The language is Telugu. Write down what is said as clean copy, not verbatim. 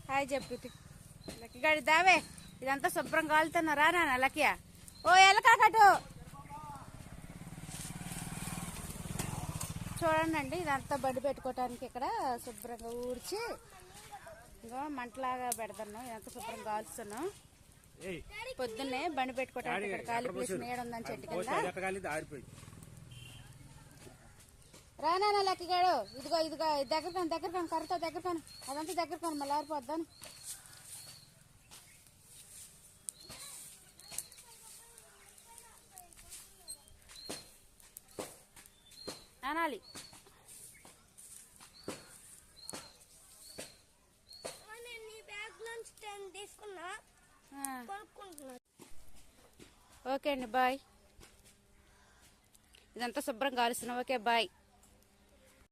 హాయ్ చెప్పు లక్కీ గాడి దావే ఇదంతా శుభ్రం కాలుతున్నా రా నాన్న లక్కీయా ఓ ఎలకాకటు చూడండి ఇదంతా బండి పెట్టుకోవటానికి ఇక్కడ శుభ్రంగా ఊడ్చి ఇంకా మంటలాగా పెడతాను ఇదంతా శుభ్రం కాల్చుతున్నాం పొద్దున్నే బండి పెట్టుకోవటానికి ఇక్కడ ఖాళీ ప్లేస్ నీడ ఉందని చెట్టు కింద రానా లక్కీగాడు ఇదిగో ఇదిగో దగ్గర కర్రతో దగ్గర అదంతా దగ్గర మళ్ళీ ఆరిపోద్దాను అనాలి ఓకే అండి బాయ్ ఇదంతా శుభ్రం కాలుస్తున్నాం ఓకే బాయ్